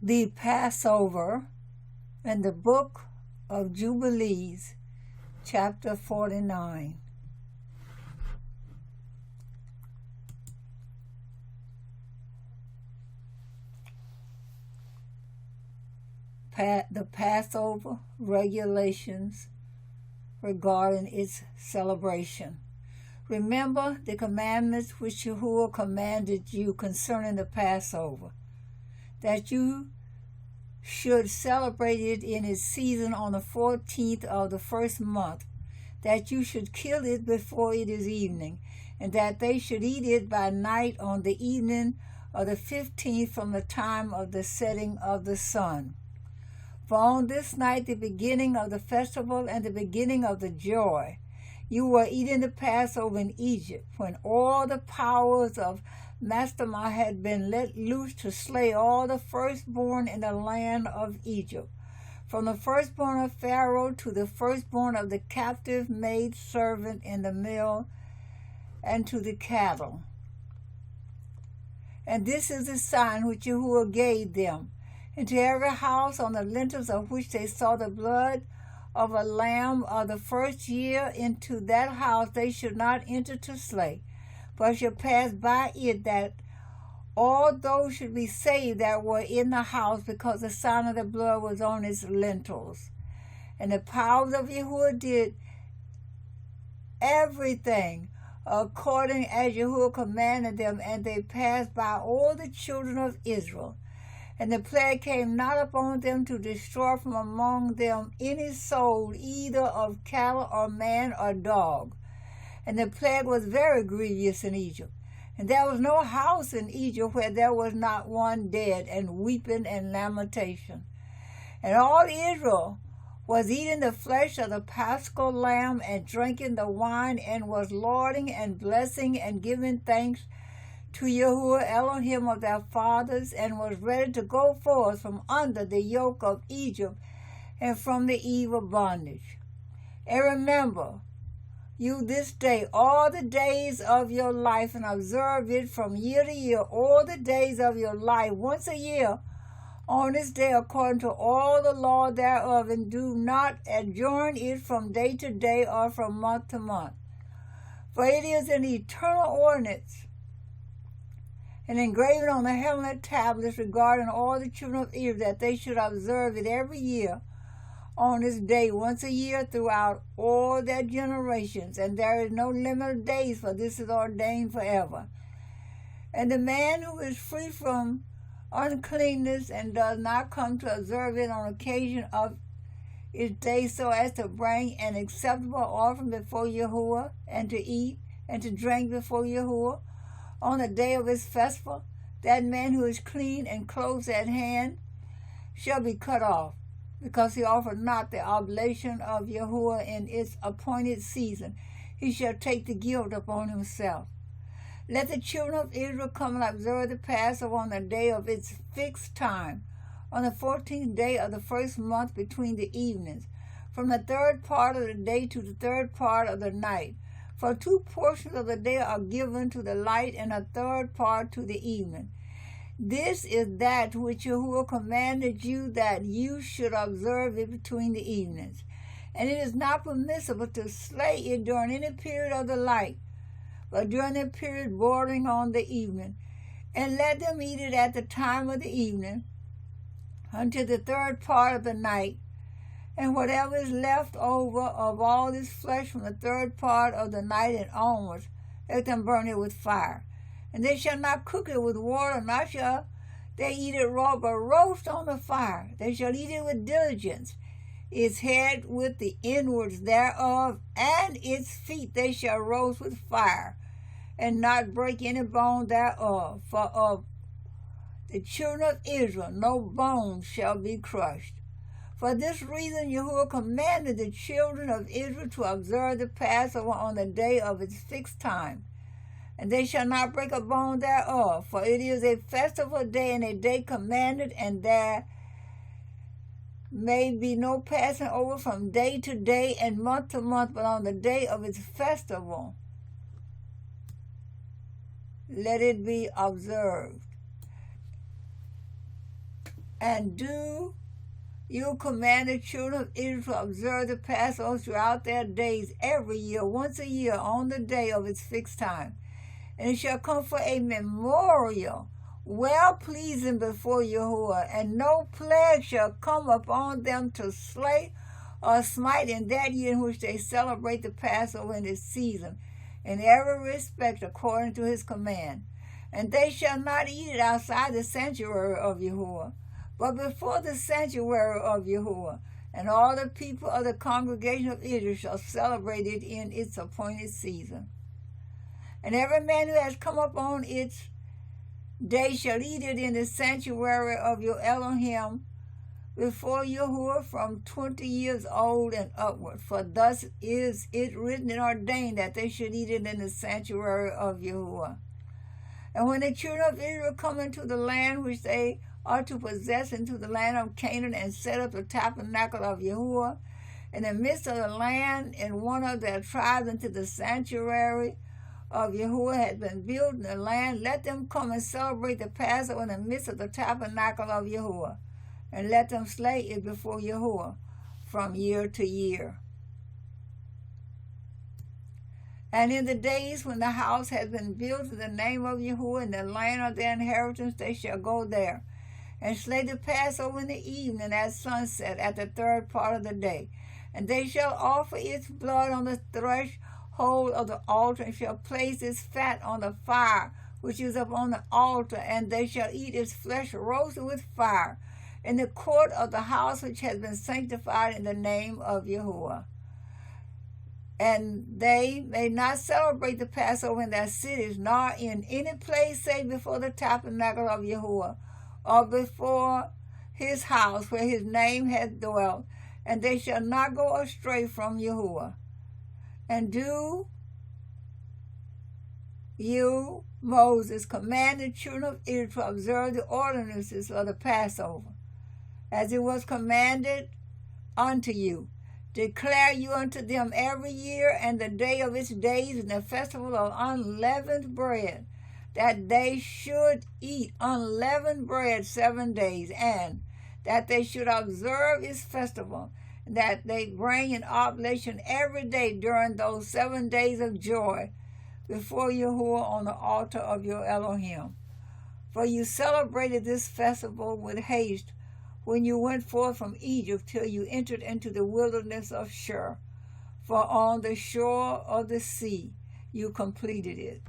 the Passover in the book of Jubilees, chapter 49. The Passover regulations regarding its celebration. Remember the commandments which Yahuwah commanded you concerning the Passover, that you should celebrate it in its season on the 14th of the first month, that you should kill it before it is evening, and that they should eat it by night on the evening of the 15th from the time of the setting of the sun. For on this night, the beginning of the festival and the beginning of the joy, you were eating the Passover in Egypt, when all the powers of Mastêmâ had been let loose to slay all the firstborn in the land of Egypt, from the firstborn of Pharaoh to the firstborn of the captive maid-servant in the mill, and to the cattle. And this is the sign which Yahuwah gave them. Into every house on the lintels of which they saw the blood of a lamb of the first year, into that house they should not enter to slay, but should pass by it, that all those should be saved that were in the house, because the sign of the blood was on its lintels. And the powers of Yahuwah did everything according as Yahuwah commanded them, and they passed by all the children of Israel. And the plague came not upon them to destroy from among them any soul, either of cattle or man or dog. And the plague was very grievous in Egypt. And there was no house in Egypt where there was not one dead, and weeping and lamentation. And all Israel was eating the flesh of the paschal lamb, and drinking the wine, and was lauding and blessing and giving thanks to Yahuwah Elohim of their fathers, and was ready to go forth from under the yoke of Egypt and from the evil bondage. And remember you this day all the days of your life, and observe it from year to year, all the days of your life, once a year, on this day, according to all the law thereof, and do not adjourn it from day to day or from month to month. For it is an eternal ordinance, and engraven on the heavenly tablets regarding all the children of Israel, that they should observe it every year on this day, once a year, throughout all their generations. And there is no limit of days, for this is ordained forever. And the man who is free from uncleanness, and does not come to observe it on occasion of its day, so as to bring an acceptable offering before Yahuwah, and to eat and to drink before Yahuwah on the day of his festival, that man who is clean and close at hand shall be cut off, because he offered not the oblation of Yahuwah in its appointed season. He shall take the guilt upon himself. Let the children of Israel come and observe the Passover on the day of its fixed time, on the 14th day of the first month between the evenings, from the third part of the day to the third part of the night. For 2 portions of the day are given to the light, and a third part to the evening. This is that which Yahuwah commanded you, that you should observe it between the evenings. And it is not permissible to slay it during any period of the light, but during the period bordering on the evening. And let them eat it at the time of the evening, until the third part of the night. And whatever is left over of all this flesh from the third part of the night and onwards, let them burn it with fire. And they shall not cook it with water, nor shall they eat it raw, but roast on the fire. They shall eat it with diligence, its head with the inwards thereof, and its feet they shall roast with fire, and not break any bone thereof. For of the children of Israel no bone shall be crushed. For this reason Yahuwah commanded the children of Israel to observe the Passover on the day of its fixed time. And they shall not break a bone thereof, for it is a festival day, and a day commanded, and there may be no passing over from day to day and month to month, but on the day of its festival let it be observed. And do you command the children of Israel to observe the Passover throughout their days every year, once a year, on the day of its fixed time. And it shall come for a memorial, well-pleasing before Yahuwah, and no plague shall come upon them to slay or smite in that year in which they celebrate the Passover in its season, in every respect according to his command. And they shall not eat it outside the sanctuary of Yahuwah, but before the sanctuary of Yahuwah, and all the people of the congregation of Israel shall celebrate it in its appointed season. And every man who has come upon its day shall eat it in the sanctuary of your Elohim before Yahuwah from 20 years old and upward. For thus is it written and ordained that they should eat it in the sanctuary of Yahuwah. And when the children of Israel come into the land which they are to possess, into the land of Canaan, and set up the tabernacle of Yahuwah in the midst of the land, in one of their tribes, until the sanctuary of Yahuwah had been built in the land, let them come and celebrate the Passover in the midst of the tabernacle of Yahuwah, and let them slay it before Yahuwah from year to year. And in the days when the house has been built in the name of Yahuwah in the land of their inheritance, they shall go there and slay the Passover in the evening at sunset, at the third part of the day. And they shall offer its blood on the threshold of the altar, and shall place its fat on the fire which is upon the altar, and they shall eat its flesh roasted with fire in the court of the house which has been sanctified in the name of Yahuwah. And they may not celebrate the Passover in their cities, nor in any place save before the tabernacle of Yahuwah, or before his house where his name hath dwelt, and they shall not go astray from Yahuwah. And do you, Moses, command the children of Israel to observe the ordinances of the Passover, as it was commanded unto you. Declare you unto them every year and the day of its days, and the festival of unleavened bread, that they should eat unleavened bread 7 days, and that they should observe its festival, that they bring an oblation every day during those 7 days of joy before Yahuwah on the altar of your Elohim. For you celebrated this festival with haste when you went forth from Egypt, till you entered into the wilderness of Shur. For on the shore of the sea you completed it.